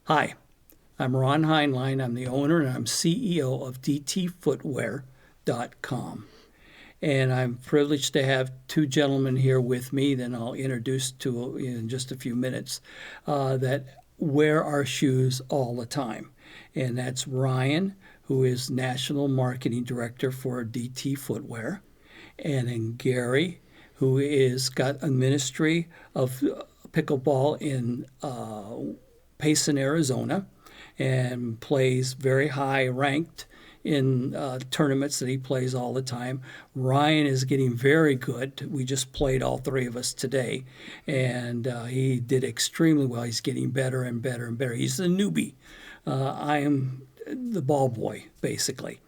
Hi, I'm Ron Heinlein. I'm the owner and I'm CEO of DTFootwear.com. And I'm privileged to have two gentlemen here with me, then I'll introduce to in just a few minutes, that wear our shoes all the time. And that's Ryan, who is National Marketing Director for DT Footwear, and then Gary, who is got a ministry of pickleball in Payson, Arizona, and plays very high ranked in tournaments that he plays all the time. Ryan is getting very good. We just played, all three of us, today, and he did extremely well. He's getting better and better and better. He's the newbie. I am the ball boy, basically.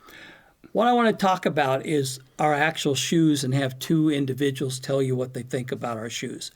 What I want to talk about is our actual shoes and have two individuals tell you what they think about our shoes.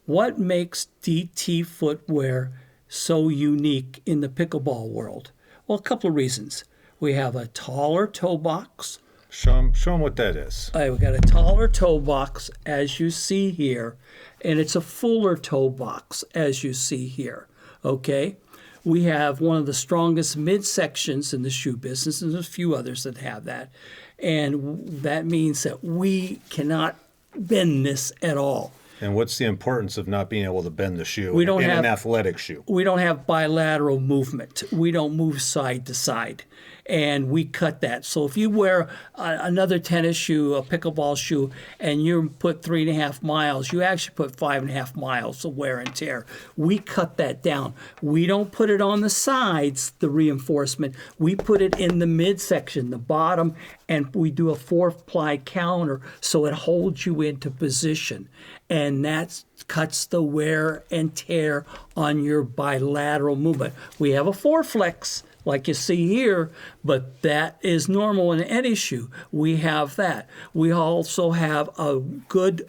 What makes DT Footwear so unique in the pickleball world? Well, a couple of reasons. We have a taller toe box. Show them what that is. We've got a taller toe box, as you see here, and it's a fuller toe box, as you see here, okay? We have one of the strongest midsections in the shoe business, and there's a few others that have that. And that means that we cannot bend this at all. And what's the importance of not being able to bend the shoe We don't in have an athletic shoe? We don't have bilateral movement. We don't move side to side. And we cut that. So if you wear another tennis shoe, a pickleball shoe, and you put 3.5 miles, you actually put 5.5 miles of wear and tear. We cut that down. We don't put it on the sides, the reinforcement. We put it in the midsection, the bottom, and we do a 4-ply counter so it holds you into position. And that cuts the wear and tear on your bilateral movement. We have a 4-flex, like you see here, but that is normal in any shoe. We have that. We also have a good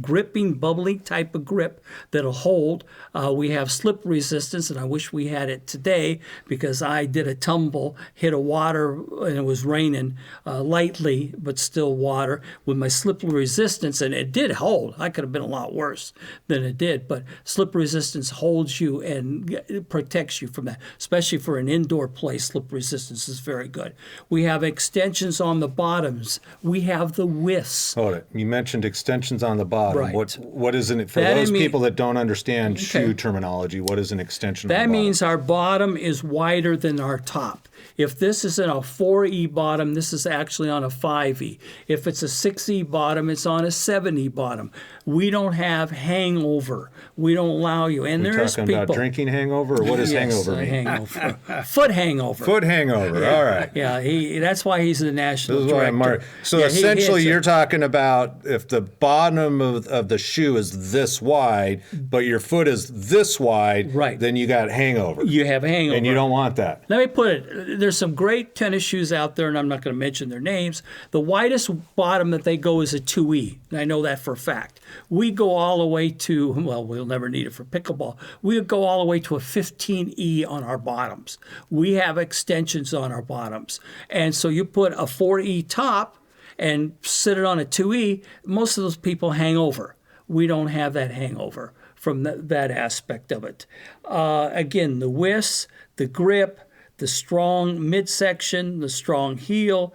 gripping, bubbly type of grip that'll hold. We have slip resistance, and I wish we had it today because I did a tumble, hit a water, and it was raining lightly, but still water, with my slip resistance, and it did hold. I could have been a lot worse than it did, but slip resistance holds you and it protects you from that, especially for an indoor play. Slip resistance is very good. We have extensions on the bottoms. We have the widths. Hold it. You mentioned extensions on the bottom. Right. What is it for That those people that don't understand Okay. shoe terminology? What is an extension on the That bottom? means our bottom is wider than our top. If this is in a 4E bottom, this is actually on a 5E. If it's a 6E bottom, it's on a 7E bottom. We don't have hangover. We don't allow you. And We're there's talking people. about drinking hangover, or what does hangover mean? Hangover. Foot hangover. Foot hangover. All right. Yeah, that's why he's the national This is why director. So Yeah, essentially, he you're hits it. talking about if the bottom of the shoe is this wide, but your foot is this wide, Right. then you got hangover. You have a hangover. And you don't want that. Let me put it, there's some great tennis shoes out there, and I'm not going to mention their names. The widest bottom that they go is a 2E, and I know that for a fact. We go all the way to, well, we'll never need it for pickleball. We go all the way to a 15E on our bottoms. We have extensions on our bottoms. And so you put a 4E top and sit it on a 2E, most of those people hang over. We don't have that hangover from that aspect of it. Again, the widths, the grip, the strong midsection, the strong heel,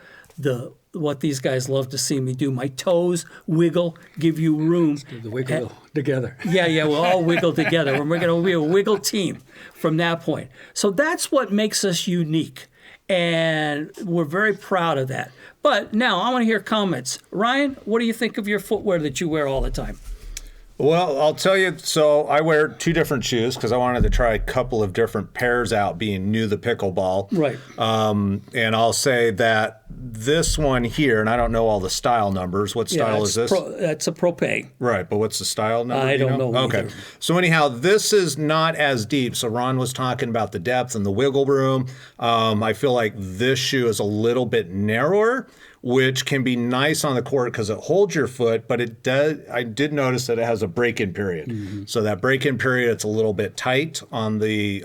what these guys love to see me do. My toes wiggle, give you room. The wiggle together. Yeah, we'll all wiggle together. We're going to be a wiggle team from that point. So that's what makes us unique, and we're very proud of that. But now I want to hear comments. Ryan, what do you think of your footwear that you wear all the time? Well, I'll tell you, so I wear two different shoes because I wanted to try a couple of different pairs out being new to pickleball. Right. And I'll say that this one here, and I don't know all the style numbers. What style is this? That's a Propay. Right, but what's the style number? I don't know Okay. either. So anyhow, this is not as deep. So Ron was talking about the depth and the wiggle room. I feel like this shoe is a little bit narrower, which can be nice on the court because it holds your foot, but it does. I did notice that it has a break-in period. Mm-hmm. So that break-in period, it's a little bit tight on the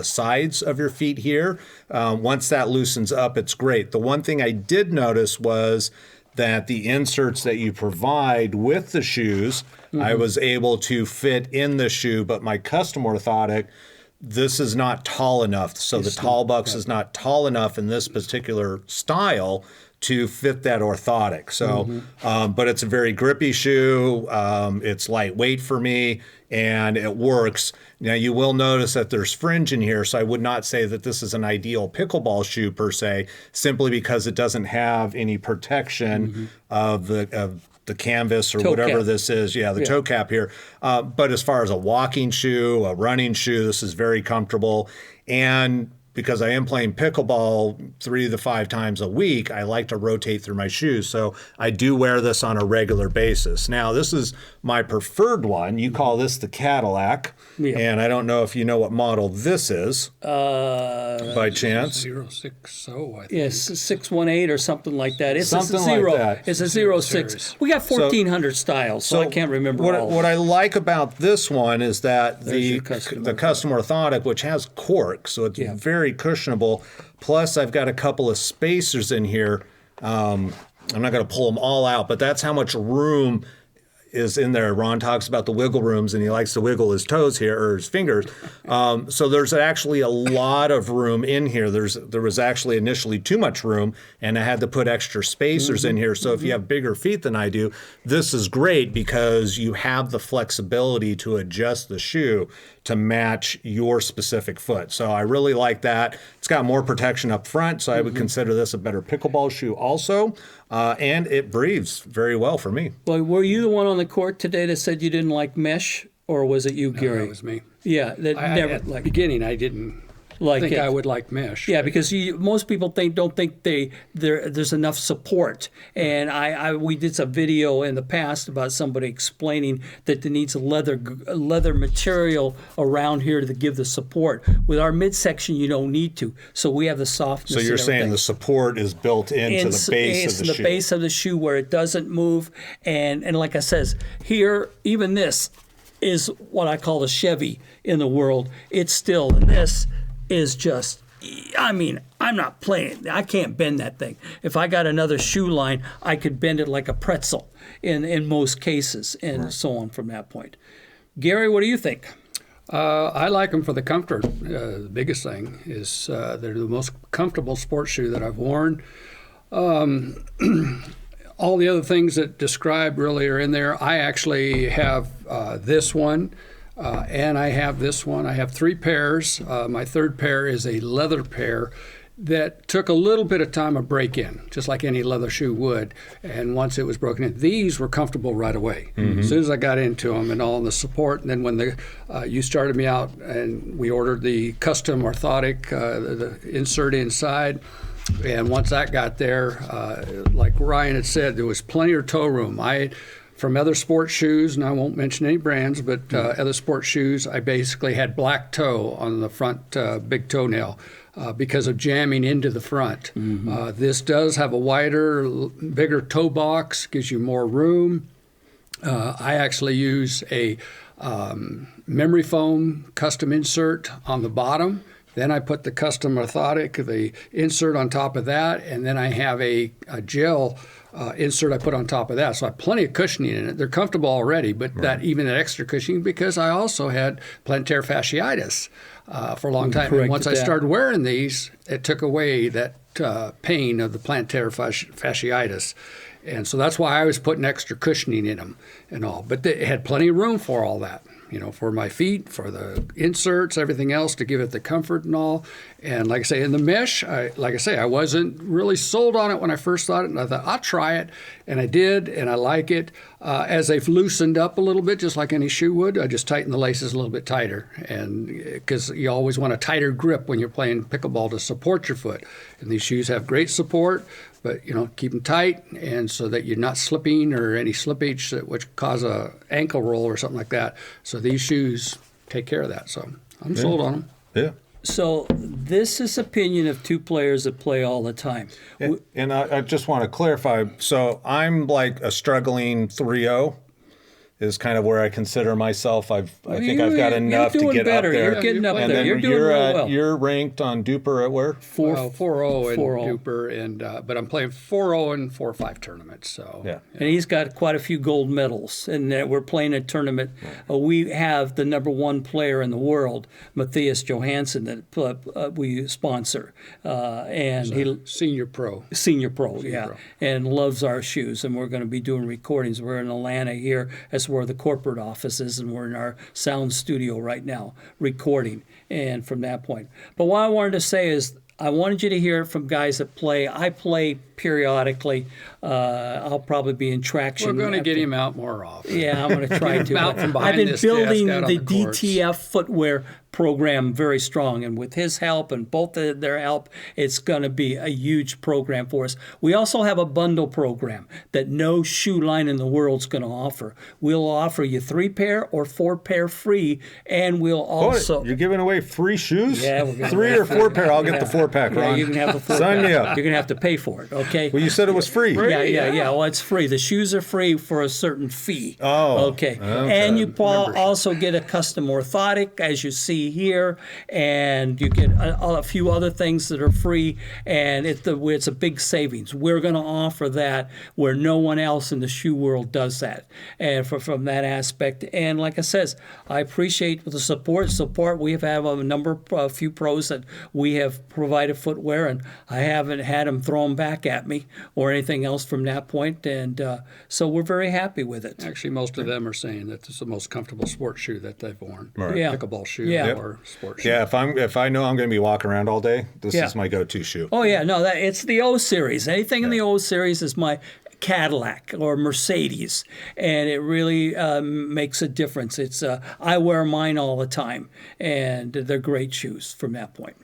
sides of your feet here. Once that loosens up, it's great. The one thing I did notice was that the inserts that you provide with the shoes, I was able to fit in the shoe, but my custom orthotic, this is not tall enough. So the tall bucks is not tall enough in this particular style to fit that orthotic. So, but it's a very grippy shoe. It's lightweight for me, and it works. Now, you will notice that there's fringe in here, so I would not say that this is an ideal pickleball shoe per se, simply because it doesn't have any protection of the canvas or toe whatever cap. this is. Yeah, the toe cap here. But as far as a walking shoe, a running shoe, this is very comfortable. And because I am playing pickleball 3 to 5 times a week, I like to rotate through my shoes. So I do wear this on a regular basis. Now, this is my preferred one. You call this the Cadillac. Yeah. And I don't know if you know what model this is by chance. 060, I think. Yes, 618 or something like that. It's Something a like zero. that. It's a 06. We got 1,400 styles, so I can't remember all. What I like about this one is that the custom custom orthotic, which has cork, so it's very cushionable. Plus, I've got a couple of spacers in here. I'm not going to pull them all out, but that's how much room is in there. Ron talks about the wiggle rooms, and he likes to wiggle his toes here, or his fingers. So there's actually a lot of room in here. There was actually initially too much room, and I had to put extra spacers in here. So if you have bigger feet than I do, this is great because you have the flexibility to adjust the shoe to match your specific foot. So I really like that. It's got more protection up front, so I would consider this a better pickleball shoe also. And it breathes very well for me. Well, were you the one on the court today that said you didn't like mesh, or was it you, Gary? That was me. Yeah, that never At the like beginning, I didn't like think it. I would like mesh. Yeah, because most people don't think there's enough support. And we did some video in the past about somebody explaining that there needs a leather material around here to give the support. With our midsection, you don't need to. So we have the softness. So you're and saying everything. the support is built into the base of the shoe. It's the base of the shoe where it doesn't move. And like I says, here, even this is what I call the Chevy in the world. It's still, and this is just, I mean, I'm not playing. I can't bend that thing. If I got another shoe line, I could bend it like a pretzel in most cases, and so on from that point. Gary, what do you think? I like them for the comfort. The biggest thing is they're the most comfortable sports shoe that I've worn. All the other things that described really are in there. I actually have this one. And I have this one. I have 3 pairs. My third pair is a leather pair that took a little bit of time to break in, just like any leather shoe would. And once it was broken in, these were comfortable right away. As soon as I got into them and all the support, and then when you started me out and we ordered the custom orthotic, the insert inside, and once that got there, like Ryan had said, there was plenty of toe room. From other sports shoes, and I won't mention any brands, but other sports shoes, I basically had black toe on the front big toenail because of jamming into the front. This does have a wider, bigger toe box, gives you more room. I actually use a memory foam custom insert on the bottom. Then I put the custom orthotic, the insert on top of that, and then I have a gel insert I put on top of that. So I have plenty of cushioning in it. They're comfortable already, but even that extra cushioning, because I also had plantar fasciitis for a long time. And once I started wearing these, it took away that pain of the plantar fasciitis. And so that's why I was putting extra cushioning in them and all. But they had plenty of room for all that, for my feet, for the inserts, everything else to give it the comfort and all. And like I say, in the mesh, I wasn't really sold on it when I first thought it. And I thought, I'll try it. And I did, and I like it. As they've loosened up a little bit, just like any shoe would, I just tighten the laces a little bit tighter. And because you always want a tighter grip when you're playing pickleball to support your foot. And these shoes have great support. But, keep them tight, and so that you're not slipping or any slippage which cause a ankle roll or something like that. So these shoes take care of that. So I'm sold on them. Yeah. So this is opinion of 2 players that play all the time. And I just want to clarify. So I'm like a struggling 3-0. is kind of where I consider myself. I think you- I've got you're enough to doing get better. up there. You're getting up and there. then You're doing real well. You're ranked on Duper at where? 4-0 in 4-0. Duper, and but I'm playing 4-0 in 4 or 5 tournaments. So Yeah. And he's got quite a few gold medals. And we're playing a tournament. We have the #1 player in the world, Matthias Johansson, that we sponsor. And he senior pro. Senior pro, yeah, pro. and loves our shoes. And we're going to be doing recordings. We're in Atlanta here. That's where the corporate office is, and we're in our sound studio right now recording. And from that point, but what I wanted to say is, I wanted you to hear it from guys that play. I play periodically. I'll probably be in traction. We're going to get after- him out more often. Yeah, I'm going to try to. Out but from I've behind been this building desk out on the the courts. DTF footwear program very strong, and with his help and both of their help, it's going to be a huge program for us. We also have a bundle program that no shoe line in the world is going to offer. We'll offer you 3 pair or 4 pair free, and we'll also. You're giving away free shoes? Yeah, we're gonna 3 or 4 pair. I'll get the 4-pack, Yeah, Ron. you can have the 4 Sign pack. me up. You're going to have to pay for it, okay? Well, you said it was free. Yeah. Well, it's free. The shoes are free for a certain fee. Oh, okay. okay. And you also get a custom orthotic, as you see here, and you get a few other things that are free. And it's a big savings. We're going to offer that where no one else in the shoe world does that, and from that aspect. And like I says, I appreciate the support. We have had a few pros that we have provided footwear, and I haven't had them throw them back at me or anything else from that point, and so we're very happy with it. Actually, most of them are saying that it's the most comfortable sports shoe that they've worn. Right. Yeah. Pickleball shoe Yeah. or sports shoe. Yeah, if I know I'm going to be walking around all day, this Yeah. is my go-to shoe. Oh yeah, no, it's the O series. Anything in the O series is my Cadillac or Mercedes, and it really makes a difference. I wear mine all the time, and they're great shoes from that point.